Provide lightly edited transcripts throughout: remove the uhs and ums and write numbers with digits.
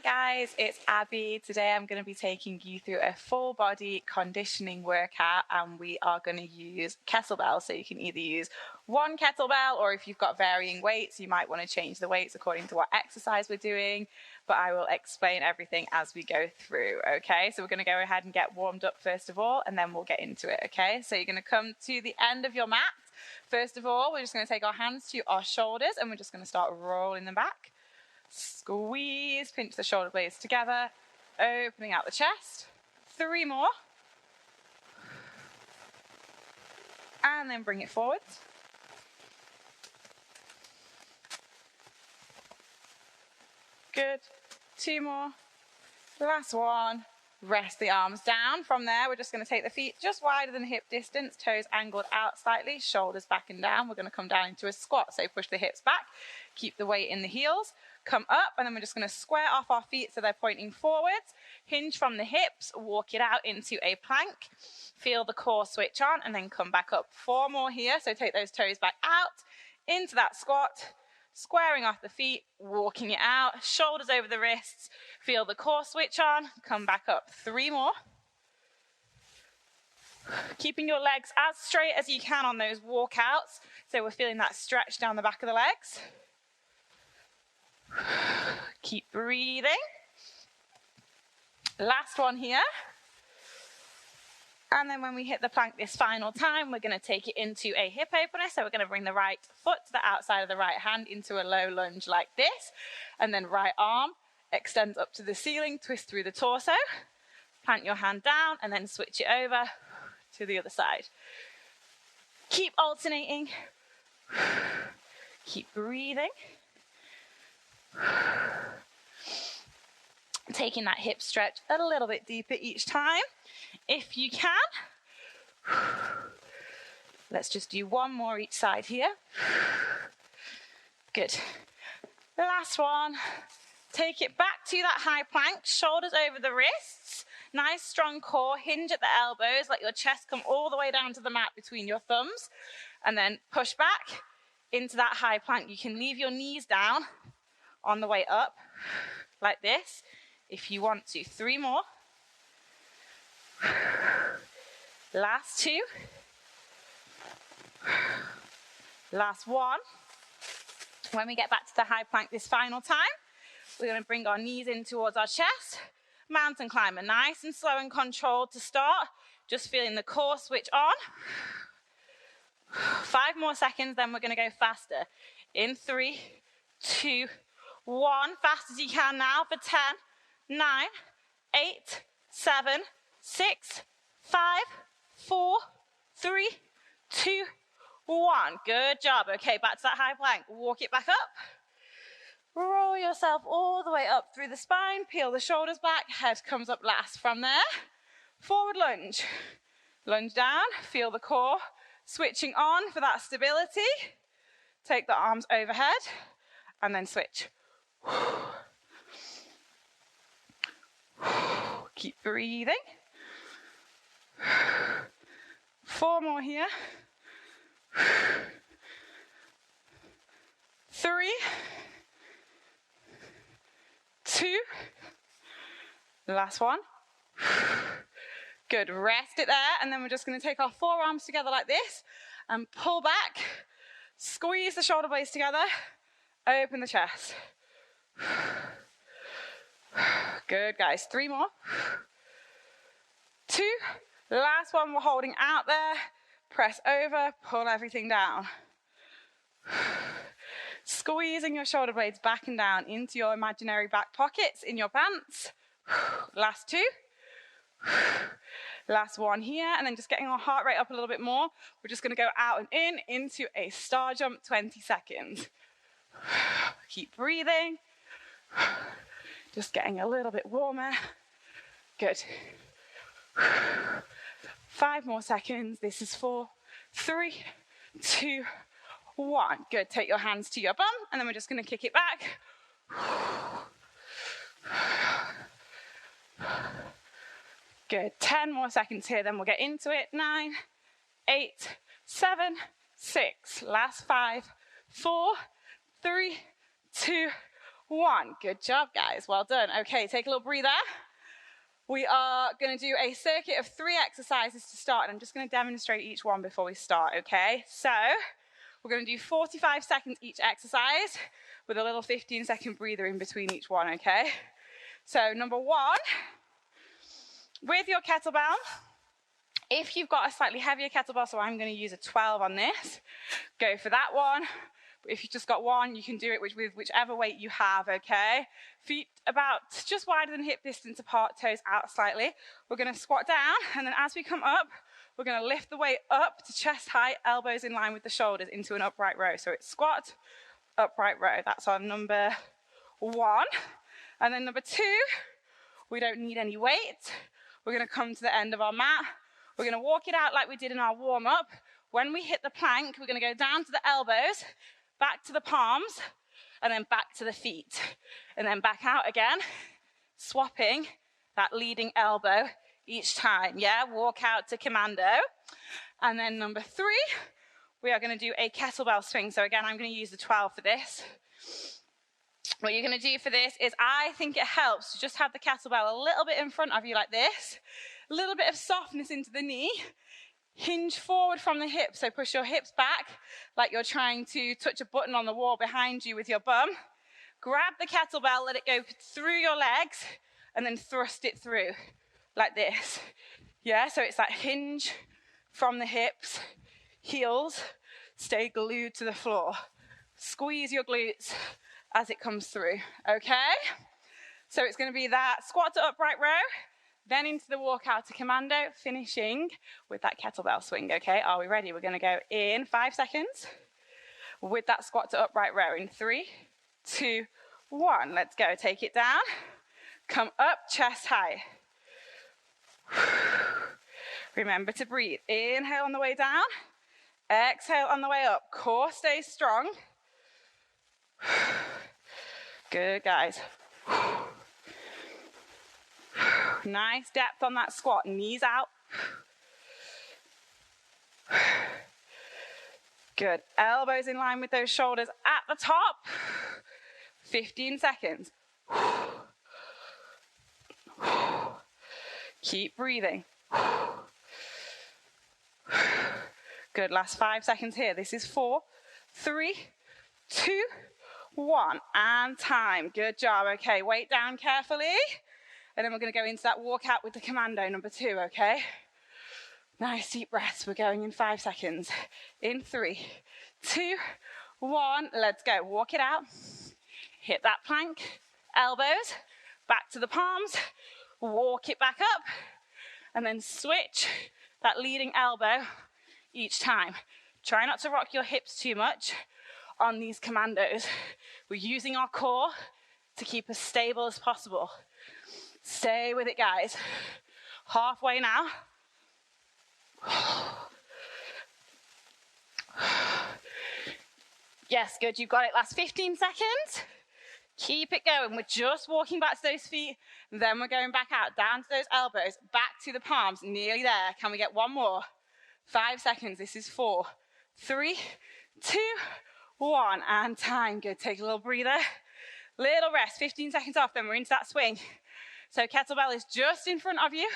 guys, it's Abby. Today I'm going to be taking you through a full body conditioning workout, and we are going to use kettlebell. So you can either use one kettlebell, or if you've got varying weights, you might want to change the weights according to what exercise we're doing, but I will explain everything as we go through. Okay, so we're going to go ahead and get warmed up first of all, and then we'll get into it. Okay, so you're going to come to the end of your mat. First of all, we're just going to take our hands to our shoulders, and we're just going to start rolling them back. Squeeze, pinch the shoulder blades together, opening out the chest. 3 more. And then bring it forwards. Good. 2 more. Last one. Rest the arms down. From there, we're just going to take the feet just wider than hip distance, toes angled out slightly, shoulders back and down. We're going to come down into a squat, so push the hips back, keep the weight in the heels, come up, and then we're just going to square off our feet so they're pointing forwards, hinge from the hips, walk it out into a plank, feel the core switch on, and then come back up. 4 more here, so take those toes back out, into that squat, squaring off the feet, walking it out, shoulders over the wrists, feel the core switch on, come back up. 3 more. Keeping your legs as straight as you can on those walkouts, so we're feeling that stretch down the back of the legs. Keep breathing. Last one here. And then when we hit the plank this final time, we're going to take it into a hip opener. So we're going to bring the right foot to the outside of the right hand into a low lunge like this. And then right arm extends up to the ceiling, twist through the torso. Plant your hand down and then switch it over to the other side. Keep alternating. Keep breathing. Taking that hip stretch a little bit deeper each time. If you can, let's just do 1 more each side here. Good. Last one. Take it back to that high plank, shoulders over the wrists, nice strong core, hinge at the elbows, let your chest come all the way down to the mat between your thumbs, and then push back into that high plank. You can leave your knees down on the way up, like this, if you want to. 3 more. Last 2. Last 1. When we get back to the high plank this final time, we're going to bring our knees in towards our chest. Mountain climber, nice and slow and controlled to start. Just feeling the core switch on. 5 more seconds, then we're going to go faster. In 3, 2, 1. Fast as you can now for 10, 9, 8, 7, 6, 5, 4, 3, 2, 1. Good job. Okay, back to that high plank. Walk it back up. Roll yourself all the way up through the spine. Peel the shoulders back. Head comes up last. From there, forward lunge. Lunge down. Feel the core switching on for that stability. Take the arms overhead and then switch. Keep breathing. 4 more here. 3, 2, last one. Good, rest it there, and then we're just going to take our forearms together like this and pull back, squeeze the shoulder blades together, open the chest. Good, guys. 3 more. 2, last one, we're holding out there. Press over, pull everything down. Squeezing your shoulder blades back and down into your imaginary back pockets in your pants. Last 2. Last 1 here, and then just getting our heart rate up a little bit more. We're just going to go out and in into a star jump, 20 seconds. Keep breathing. Just getting a little bit warmer. Good. 5 more seconds. This is 4, 3, 2, 1. Good. Take your hands to your bum, and then we're just going to kick it back. Good. 10 more seconds here, then we'll get into it. 9, 8, 7, 6. Last 5, 4, 3, 2, 1. Good job, guys. Well done. Okay, take a little breather. We are going to do a circuit of 3 exercises to start, and I'm just going to demonstrate each one before we start, okay? So we're going to do 45 seconds each exercise with a little 15-second breather in between each one, okay? So number 1, with your kettlebell, if you've got a slightly heavier kettlebell, so I'm going to use a 12 on this, go for that one. If you've just got one, you can do it with whichever weight you have, okay? Feet about just wider than hip distance apart, toes out slightly. We're going to squat down, and then as we come up, we're going to lift the weight up to chest height, elbows in line with the shoulders into an upright row. So it's squat, upright row. That's our number 1. And then number 2, we don't need any weight. We're going to come to the end of our mat. We're going to walk it out like we did in our warm-up. When we hit the plank, we're going to go down to the elbows, back to the palms, and then back to the feet. And then back out again, swapping that leading elbow each time, yeah? Walk out to Commando. And then number 3, we are going to do a kettlebell swing. So again, I'm going to use the 12 for this. What you're going to do for this is, I think it helps to just have the kettlebell a little bit in front of you like this, a little bit of softness into the knee, hinge forward from the hips, so push your hips back like you're trying to touch a button on the wall behind you with your bum. Grab the kettlebell, let it go through your legs, and then thrust it through like this. Yeah, so it's that hinge from the hips, heels, stay glued to the floor. Squeeze your glutes as it comes through, okay? So it's going to be that squat to upright row, then into the walkout to Commando, finishing with that kettlebell swing, okay? Are we ready? We're going to go in 5 seconds with that squat to upright row in 3, 2, 1. Let's go. Take it down. Come up, chest high. Remember to breathe. Inhale on the way down. Exhale on the way up. Core stays strong. Good, guys. Nice depth on that squat, knees out. Good, elbows in line with those shoulders at the top. 15 seconds. Keep breathing. Good, last 5 seconds here. This is 4, 3, 2, 1, and time. Good job, okay, weight down carefully. And then we're going to go into that walkout with the Commando, number 2, okay? Nice deep breaths. We're going in 5 seconds. In 3, 2, 1. Let's go. Walk it out. Hit that plank. Elbows. Back to the palms. Walk it back up. And then switch that leading elbow each time. Try not to rock your hips too much on these Commandos. We're using our core to keep as stable as possible. Stay with it, guys. Halfway now. Yes, good, you've got it. Last 15 seconds. Keep it going. We're just walking back to those feet, then we're going back out, down to those elbows, back to the palms, nearly there. Can we get one more? 5 seconds. This is 4, 3, 2, 1, and time. Good, take a little breather. Little rest, 15 seconds off, then we're into that swing. So kettlebell is just in front of you.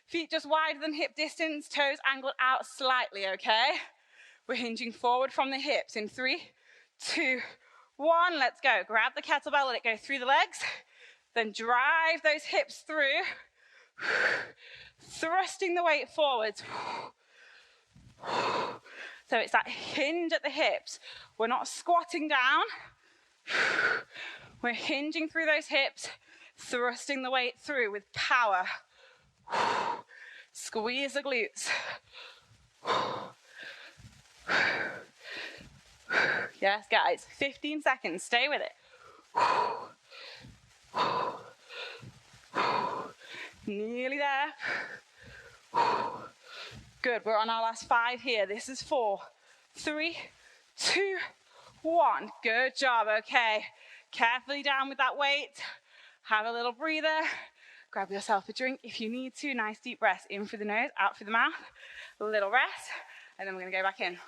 Feet just wider than hip distance, toes angled out slightly, okay? We're hinging forward from the hips in 3, 2, 1. Let's go. Grab the kettlebell, let it go through the legs. Then drive those hips through. Thrusting the weight forwards. So it's that hinge at the hips. We're not squatting down. We're hinging through those hips, thrusting the weight through with power. Squeeze the glutes. Yes, guys, 15 seconds. Stay with it. Nearly there. Good, we're on our last 5 here. This is 4, 3, 2, 1. Good job, okay. Carefully down with that weight. Have a little breather. Grab yourself a drink if you need to. Nice deep breaths in through the nose, out through the mouth. A little rest, and then we're gonna go back in.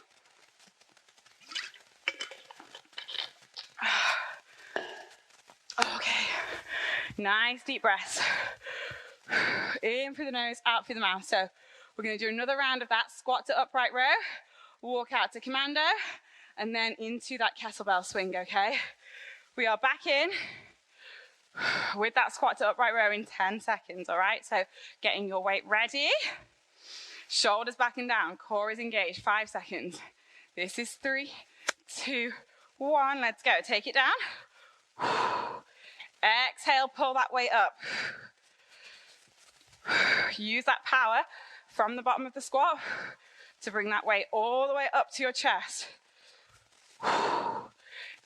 Nice deep breaths. In through the nose, out through the mouth. So we're going to do another round of that squat to upright row, walk out to commando, and then into that kettlebell swing, okay? We are back in with that squat to upright row in 10 seconds, all right? So getting your weight ready, shoulders back and down, core is engaged, 5 seconds. This is 3, 2, 1, let's go. Take it down. Exhale, pull that weight up. Use that power from the bottom of the squat to bring that weight all the way up to your chest.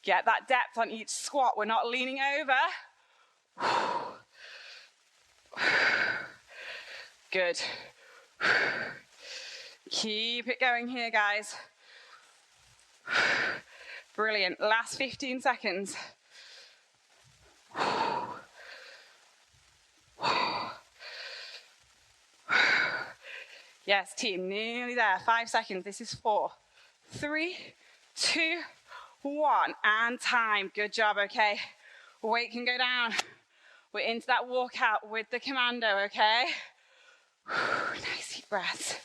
Get that depth on each squat. We're not leaning over. Good. Keep it going here, guys. Brilliant. Last 15 seconds. Yes, team, nearly there. 5 seconds. This is 4, 3, 2, 1, and time. Good job, okay? Weight can go down. We're into that walkout with the commando, okay? Nice deep breaths.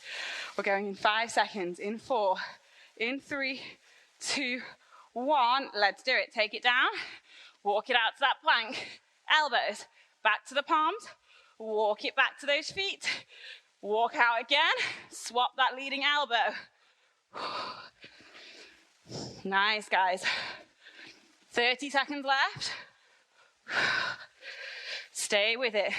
We're going in 5 seconds. In 4, in 3, 2, 1. Let's do it. Take it down. Walk it out to that plank. Elbows back to the palms. Walk it back to those feet. Walk out again. Swap that leading elbow. Nice, guys. 30 seconds left. Stay with it.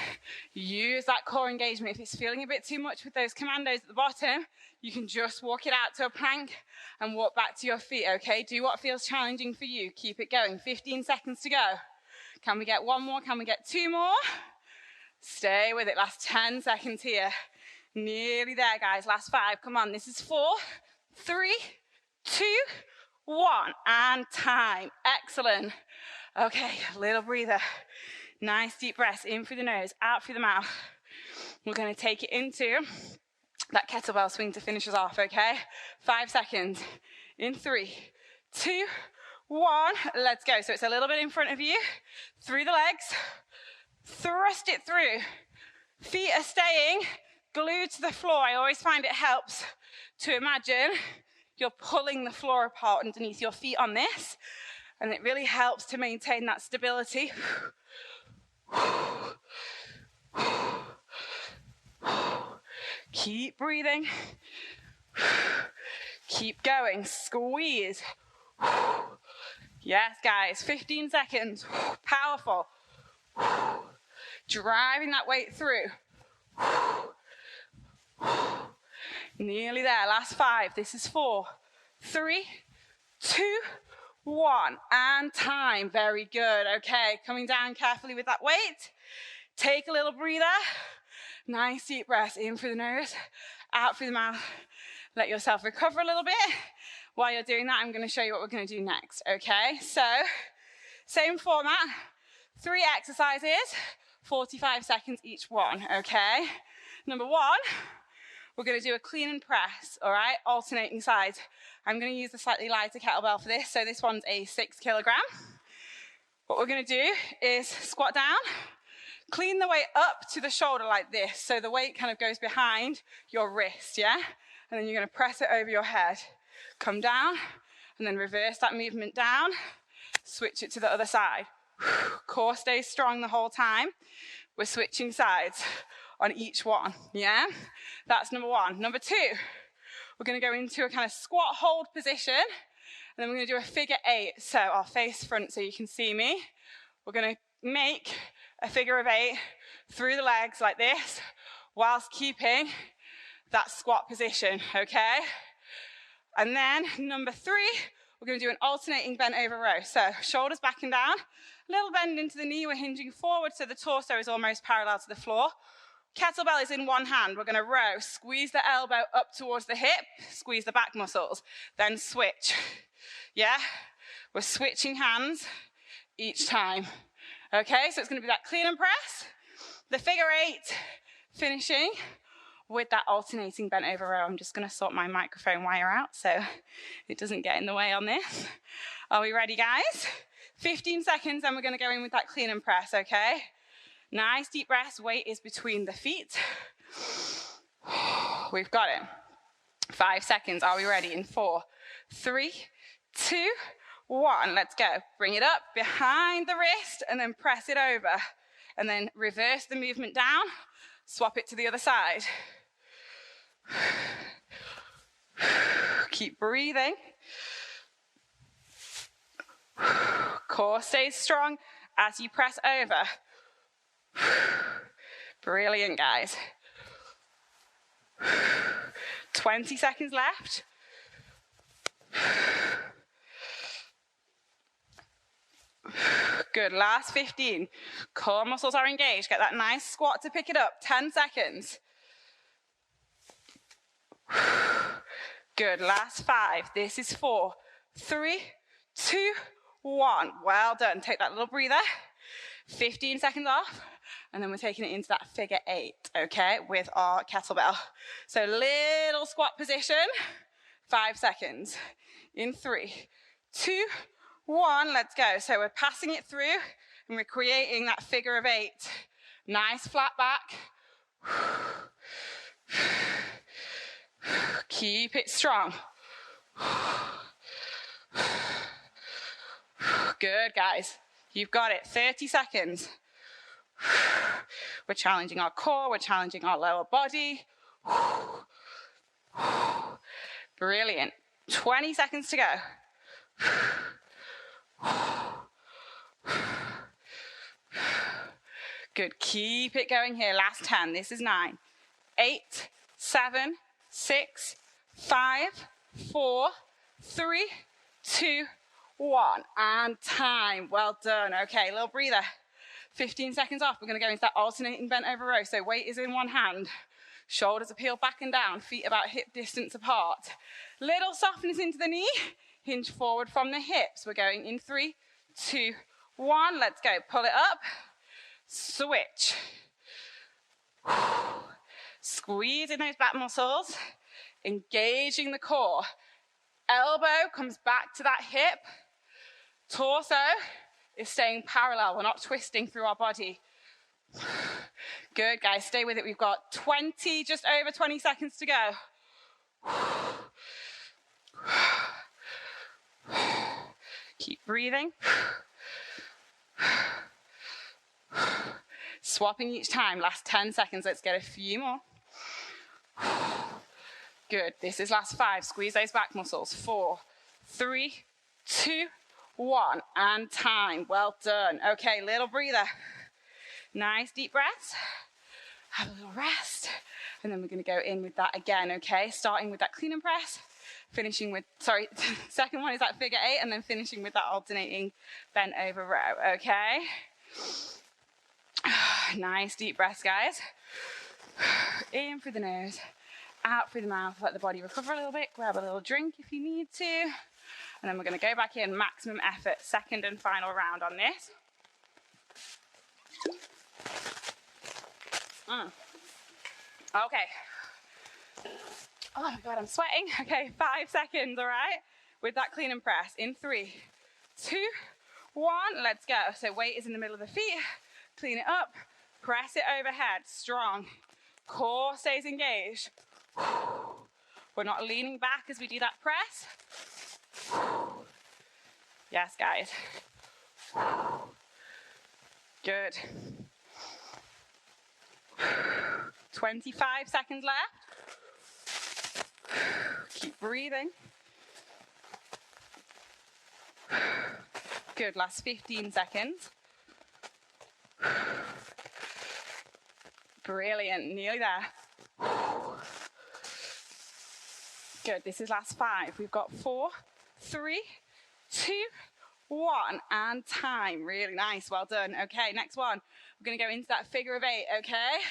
Use that core engagement. If it's feeling a bit too much with those commandos at the bottom, you can just walk it out to a plank and walk back to your feet, okay? Do what feels challenging for you. Keep it going. 15 seconds to go. Can we get one more? Can we get 2 more? Stay with it. Last 10 seconds here. Nearly there, guys. Last 5. Come on. This is 4, 3, 2, 1. And time. Excellent. Okay, a little breather. Nice deep breaths in through the nose, out through the mouth. We're going to take it into that kettlebell swing to finish us off, okay? 5 seconds. In 3, 2, 1. Let's go. So it's a little bit in front of you. Through the legs. Thrust it through. Feet are staying glued to the floor. I always find it helps to imagine you're pulling the floor apart underneath your feet on this. And it really helps to maintain that stability. Keep breathing. Keep going. Squeeze. Yes, guys. 15 seconds. Powerful. Driving that weight through. Nearly there. Last 5. This is 4, 3, 2, 1. And time. Very good. Okay, coming down carefully with that weight. Take a little breather. Nice deep breaths in through the nose, out through the mouth. Let yourself recover a little bit. While you're doing that, I'm going to show you what we're going to do next, okay? So, same format, 3 exercises, 45 seconds each one, okay? Number 1, we're going to do a clean and press, all right? Alternating sides. I'm going to use the slightly lighter kettlebell for this, so this one's a 6 kilogram. What we're going to do is squat down, clean the weight up to the shoulder like this, so the weight kind of goes behind your wrist, yeah? And then you're going to press it over your head. Come down, and then reverse that movement down, switch it to the other side. Core stays strong the whole time. We're switching sides on each one, yeah? That's number 1. Number 2, we're going to go into a kind of squat hold position, and then we're going to do a figure 8. So I'll face front so you can see me. We're going to make a figure of 8 through the legs like this, whilst keeping that squat position, okay? And then number 3, we're going to do an alternating bent over row. So shoulders back and down, a little bend into the knee. We're hinging forward so the torso is almost parallel to the floor. Kettlebell is in one hand. We're going to row, squeeze the elbow up towards the hip, squeeze the back muscles, then switch. Yeah? We're switching hands each time. Okay, so it's going to be that clean and press, the figure 8, finishing with that alternating bent over row. I'm just going to sort my microphone wire out so it doesn't get in the way on this. Are we ready, guys? 15 seconds, and we're going to go in with that clean and press, okay? Nice deep breaths, weight is between the feet. We've got it. 5 seconds, are we ready? In 4, 3, 2, 1, let's go. Bring it up behind the wrist and then press it over. And then reverse the movement down, swap it to the other side. Keep breathing. Core stays strong as you press over. Brilliant, guys. 20 seconds left. Good, last 15. Core muscles are engaged. Get that nice squat to pick it up. 10 seconds. Good, last 5. This is 4, 3, 2, 1. Well done. Take that little breather. 15 seconds off. And then we're taking it into that figure 8, okay, with our kettlebell. So little squat position. 5 seconds. In 3, 2, 1, let's go. So we're passing it through and we're creating that figure of 8. Nice flat back. Keep it strong. Good, guys. You've got it. 30 seconds. We're challenging our core. We're challenging our lower body. Brilliant. 20 seconds to go. Good. Keep it going here. Last 10. This is 9, 8, 7, 6, 5, 4, 3, 2, 1. And time. Well done. Okay, little breather. 15 seconds off. We're going to go into that alternating bent over row. So weight is in one hand. Shoulders are peeled back and down. Feet about hip distance apart. Little softness into the knee. Hinge forward from the hips. We're going in 3, 2, 1. Let's go. Pull it up. Switch. Squeezing those back muscles. Engaging the core. Elbow comes back to that hip. Torso is staying parallel. We're not twisting through our body. Good, guys. Stay with it. We've got 20, just over 20 seconds to go. Keep breathing. Swapping each time. Last 10 seconds. Let's get a few more. Good. This is last 5. Squeeze those back muscles. 4, 3, 2, 1. And time. Well done. Okay, little breather. Nice deep breaths. Have a little rest. And then we're going to go in with that again, okay? Starting with that clean and press. Finishing with, second one is that figure 8. And then finishing with that alternating bent over row, okay? Nice deep breaths, guys. In through the nose. Out through the mouth, let the body recover a little bit, grab a little drink if you need to. And then we're going to go back in, maximum effort, second and final round on this. Okay. Oh my God, I'm sweating. Okay, 5 seconds, all right? With that clean and press. In 3, 2, 1, let's go. So weight is in the middle of the feet. Clean it up, press it overhead, strong. Core stays engaged. We're not leaning back as we do that press. Yes, guys. Good. 25 seconds left. Keep breathing. Good, last 15 seconds. Brilliant, nearly there. Good, this is last 5. We've got 4, 3, 2, 1, and time. Really nice, well done. Okay, next one. We're gonna go into that figure of 8, okay?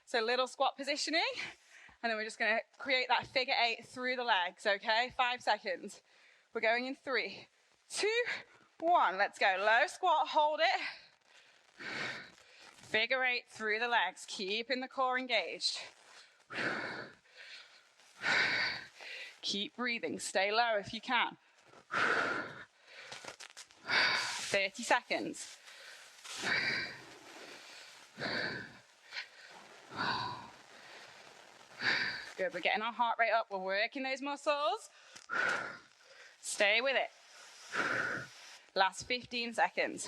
So little squat positioning, and then we're just gonna create that figure 8 through the legs, okay? 5 seconds. We're going in 3, 2, 1. Let's go. Low squat, hold it. Figure 8 through the legs, keeping the core engaged. Keep breathing, stay low if you can. 30 seconds. Good, we're getting our heart rate up. We're working those muscles. Stay with it. Last 15 seconds.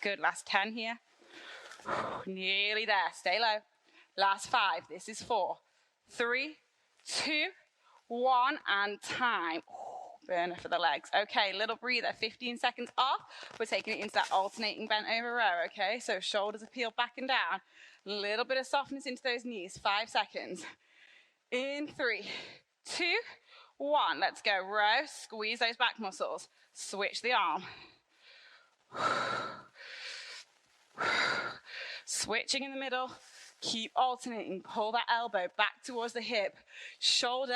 Good, last 10 here. Nearly there, stay low. Last 5, this is 4, 3, 2, 1, and time. Burner for the legs. Okay, little breather, 15 seconds off. We're taking it into that alternating bent over row, okay? So shoulders are peeled back and down. A little bit of softness into those knees, 5 seconds. In 3, 2, 1, let's go. Row, squeeze those back muscles. Switch the arm. Switching in the middle. Keep alternating. Pull that elbow back towards the hip. Shoulder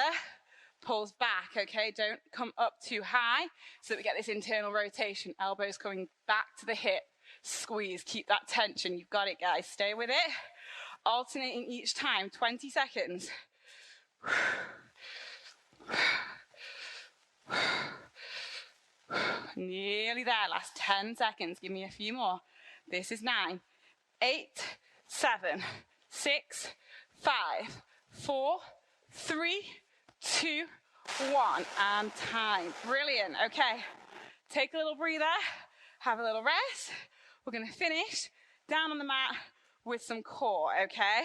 pulls back, okay? Don't come up too high so that we get this internal rotation. Elbows coming back to the hip. Squeeze. Keep that tension. You've got it, guys. Stay with it. Alternating each time. 20 seconds. Nearly there. Last 10 seconds. Give me a few more. This is 9, 8, 7, 6, 5, 4, 3, 2, 1, and time. Brilliant. Okay, take a little breather, have a little rest. We're going to finish down on the mat with some core, okay?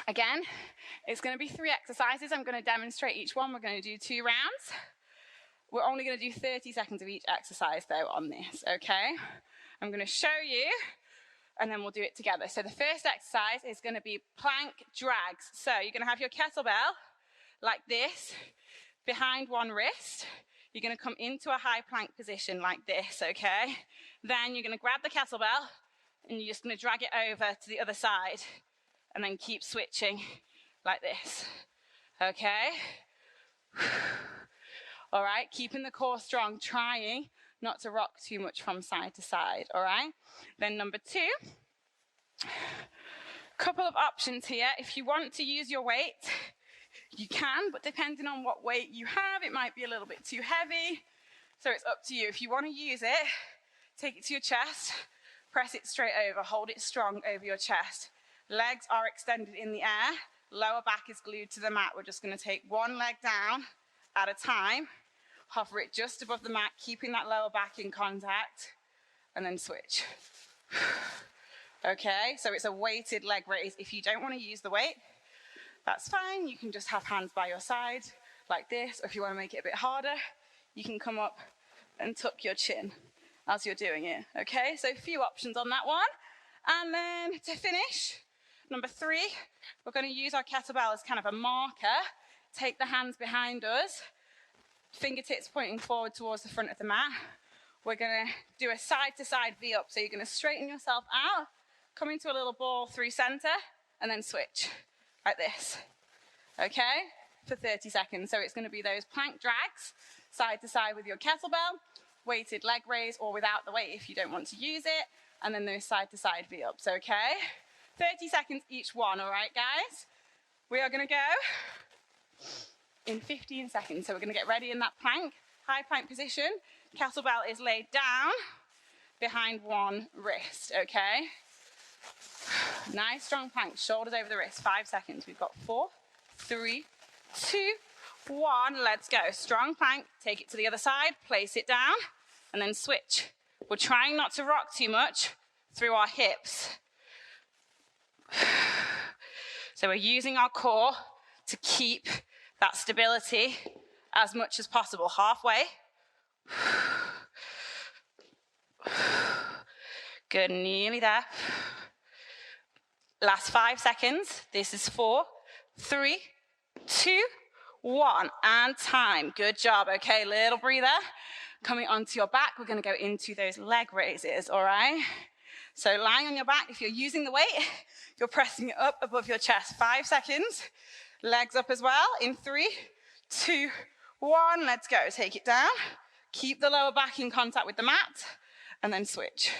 Again, it's going to be 3 exercises. I'm going to demonstrate each one. We're going to do 2 rounds. We're only going to do 30 seconds of each exercise, though, on this, okay? I'm going to show you, and then we'll do it together. So the first exercise is going to be plank drags. So you're going to have your kettlebell like this, behind one wrist. You're going to come into a high plank position like this, okay? Then you're going to grab the kettlebell, and you're just going to drag it over to the other side, and then keep switching like this, okay? All right, keeping the core strong, trying not to rock too much from side to side, all right? Then number 2, couple of options here. If you want to use your weight, you can, but depending on what weight you have, it might be a little bit too heavy. So it's up to you. If you want to use it, take it to your chest, press it straight over, hold it strong over your chest. Legs are extended in the air, lower back is glued to the mat. We're just going to take one leg down at a time, hover it just above the mat, keeping that lower back in contact, and then switch. Okay, so it's a weighted leg raise. If you don't want to use the weight, that's fine. You can just have hands by your side like this, or if you want to make it a bit harder, you can come up and tuck your chin as you're doing it. Okay, so a few options on that one. And then to finish, number 3, we're going to use our kettlebell as kind of a marker. Take the hands behind us, fingertips pointing forward towards the front of the mat. We're going to do a side-to-side V-up. So you're going to straighten yourself out, come into a little ball through center, and then switch like this, okay, for 30 seconds. So it's going to be those plank drags, side-to-side with your kettlebell, weighted leg raise, or without the weight if you don't want to use it, and then those side-to-side V-ups, okay? 30 seconds each one, all right, guys? We are going to go in 15 seconds. So we're going to get ready in that plank, high plank position. Kettlebell is laid down behind one wrist, okay? Nice strong plank, shoulders over the wrist, 5 seconds. We've got 4, 3, 2, 1. Let's go. Strong plank, take it to the other side, place it down, and then switch. We're trying not to rock too much through our hips. So we're using our core to keep that stability as much as possible. Halfway. Good, nearly there. Last 5 seconds. This is 4, 3, 2, 1, and time. Good job. Okay, little breather. Coming onto your back, we're going to go into those leg raises, all right? So lying on your back, if you're using the weight, you're pressing it up above your chest. 5 seconds. Legs up as well. In 3, 2, 1. Let's go. Take it down. Keep the lower back in contact with the mat, and then switch.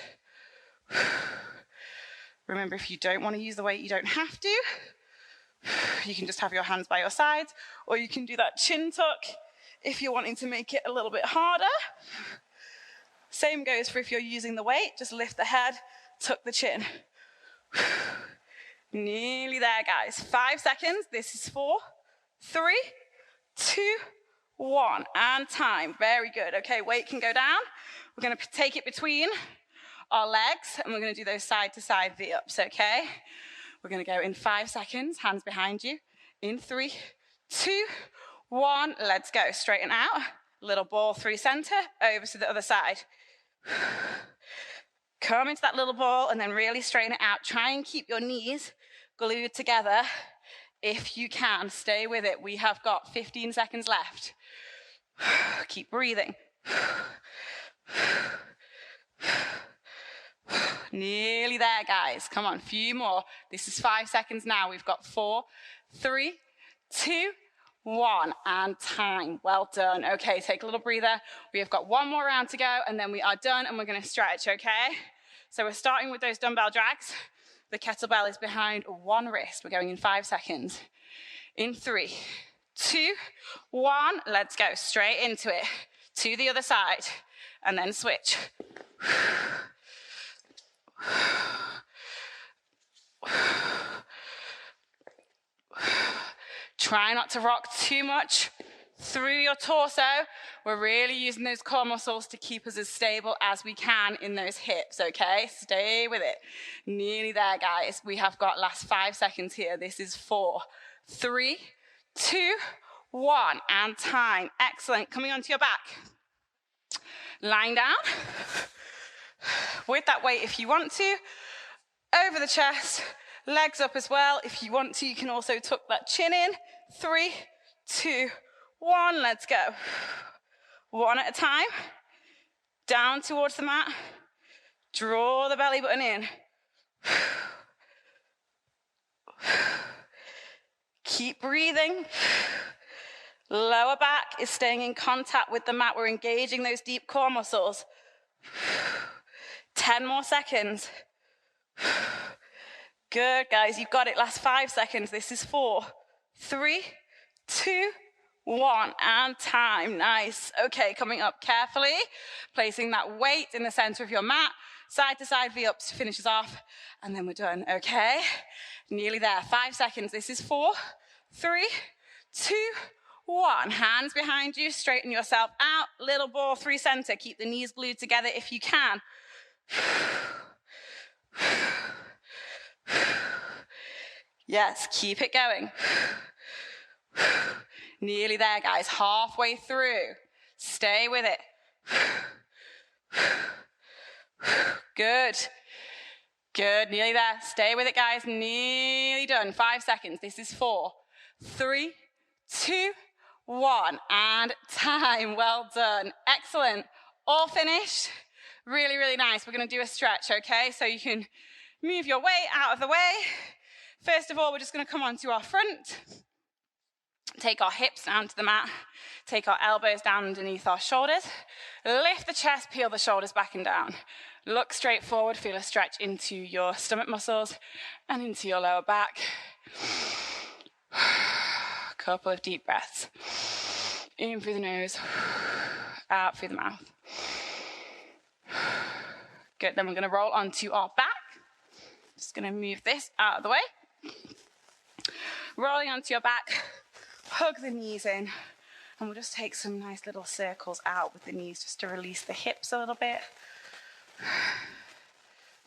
Remember, if you don't want to use the weight, you don't have to. You can just have your hands by your sides, or you can do that chin tuck if you're wanting to make it a little bit harder. Same goes for if you're using the weight. Just lift the head, tuck the chin. Nearly there, guys. 5 seconds. This is 4, 3, 2, 1, and time. Very good. Okay, weight can go down. We're going to take it between our legs, and we're going to do those side-to-side V-ups, okay? We're going to go in 5 seconds, hands behind you. In 3, 2, 1, let's go. Straighten out. Little ball through center, over to the other side. Come into that little ball and then really straighten it out. Try and keep your knees glued together if you can. Stay with it. We have got 15 seconds left. Keep breathing. Nearly there, guys. Come on, few more. This is 5 seconds now. We've got 4, 3, 2, 1, and time. Well done. Okay, take a little breather. We have got one more round to go, and then we are done, and we're going to stretch, okay? So we're starting with those dumbbell drags. The kettlebell is behind one wrist. We're going in 5 seconds. In 3, 2, 1, let's go. Straight into it. To the other side, and then switch. Try not to rock too much through your torso. We're really using those core muscles to keep us as stable as we can in those hips, okay? Stay with it. Nearly there, guys. We have got last 5 seconds here. This is 4, 3, 2, 1, and time. Excellent. Coming onto your back. Lying down. With that weight if you want to. Over the chest. Legs up as well. If you want to, you can also tuck that chin in. 3, 2, 1. Let's go. One at a time. Down towards the mat. Draw the belly button in. Keep breathing. Lower back is staying in contact with the mat. We're engaging those deep core muscles. 10 more seconds. Good, guys. You've got it. Last 5 seconds. This is 4, 3, 2, 1, and time. Nice. Okay, coming up carefully, placing that weight in the center of your mat. Side to side V-ups finishes off, and then we're done. Okay, nearly there. 5 seconds. This is 4, 3, 2, 1. Hands behind you. Straighten yourself out. Little ball through center. Keep the knees glued together if you can. Yes, keep it going. Nearly there, guys. Halfway through. Stay with it. Good. Good. Nearly there. Stay with it, guys. Nearly done. 5 seconds. This is 4, 3, 2, 1. And time. Well done. Excellent. All finished. Really, really nice. We're going to do a stretch, okay? So you can move your weight out of the way. First of all, we're just going to come onto our front. Take our hips down to the mat. Take our elbows down underneath our shoulders. Lift the chest, peel the shoulders back and down. Look straight forward. Feel a stretch into your stomach muscles and into your lower back. Couple of deep breaths. In through the nose, out through the mouth. Good, then we're going to roll onto our back. Just going to move this out of the way. Rolling onto your back, hug the knees in, and we'll just take some nice little circles out with the knees just to release the hips a little bit.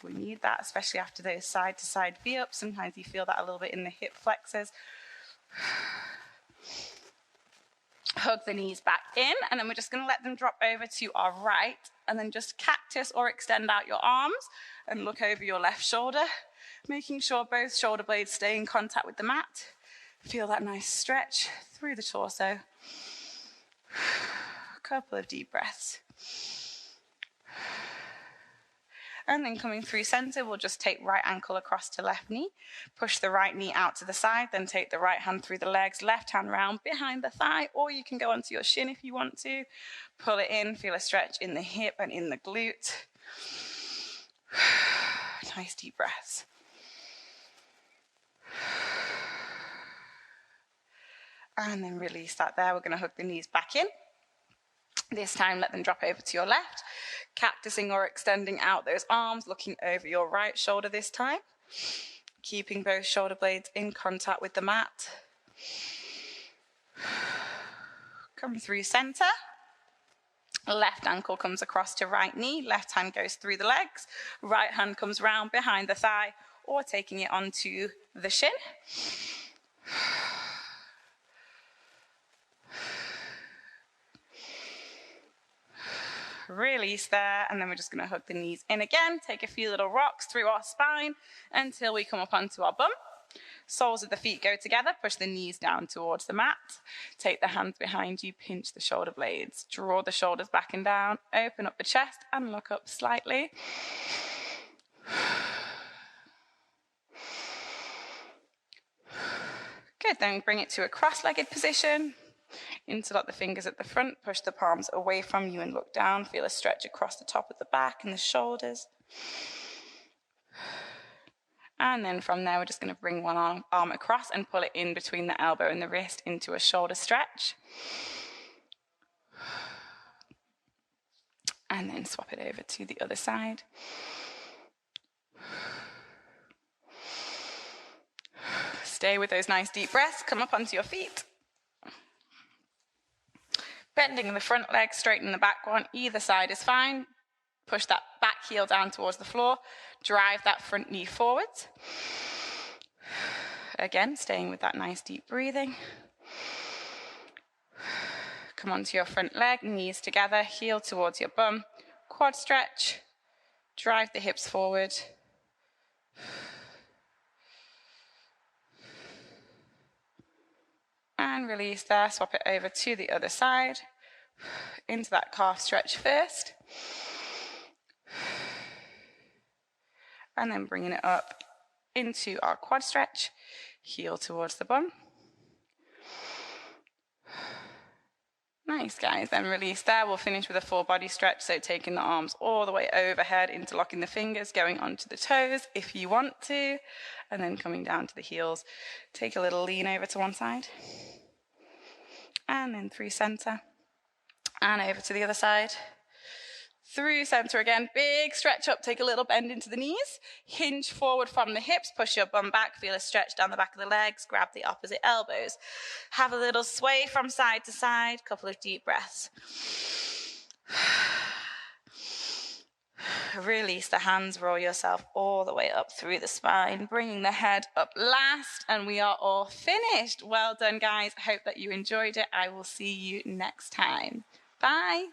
We need that, especially after those side-to-side V-ups. Sometimes you feel that a little bit in the hip flexors. Hug the knees back in, and then we're just going to let them drop over to our right, and then just cactus or extend out your arms and look over your left shoulder, making sure both shoulder blades stay in contact with the mat. Feel that nice stretch through the torso. A couple of deep breaths. And then coming through center, we'll just take right ankle across to left knee, push the right knee out to the side, then take the right hand through the legs, left hand round behind the thigh, or you can go onto your shin if you want to. Pull it in, feel a stretch in the hip and in the glute. Nice deep breaths. And then release that there. We're going to hook the knees back in. This time, let them drop over to your left, cactusing or extending out those arms, looking over your right shoulder this time. Keeping both shoulder blades in contact with the mat. Come through center. Left ankle comes across to right knee, left hand goes through the legs, right hand comes round behind the thigh or taking it onto the shin. Release there, and then we're just going to hug the knees in again, take a few little rocks through our spine until we come up onto our bum. Soles of the feet go together, push the knees down towards the mat. Take the hands behind you, pinch the shoulder blades. Draw the shoulders back and down, open up the chest and look up slightly. Good, then bring it to a cross-legged position. Interlock the fingers at the front, push the palms away from you and look down. Feel a stretch across the top of the back and the shoulders. And then from there, we're just going to bring one arm across and pull it in between the elbow and the wrist into a shoulder stretch. And then swap it over to the other side. Stay with those nice deep breaths. Come up onto your feet. Bending the front leg, straighten the back one. Either side is fine. Push that back heel down towards the floor. Drive that front knee forwards. Again, staying with that nice deep breathing. Come onto your front leg, knees together, heel towards your bum. Quad stretch. Drive the hips forward. And release there. Swap it over to the other side. Into that calf stretch first. And then bringing it up into our quad stretch, heel towards the bum. Nice, guys. Then release there. We'll finish with a full body stretch, so taking the arms all the way overhead, interlocking the fingers, going onto the toes if you want to, and then coming down to the heels. Take a little lean over to one side, and then through center, and over to the other side. Through center again, big stretch up, take a little bend into the knees, hinge forward from the hips, push your bum back, feel a stretch down the back of the legs, grab the opposite elbows. Have a little sway from side to side, couple of deep breaths. Release the hands, roll yourself all the way up through the spine, bringing the head up last, and we are all finished. Well done, guys. I hope that you enjoyed it. I will see you next time. Bye.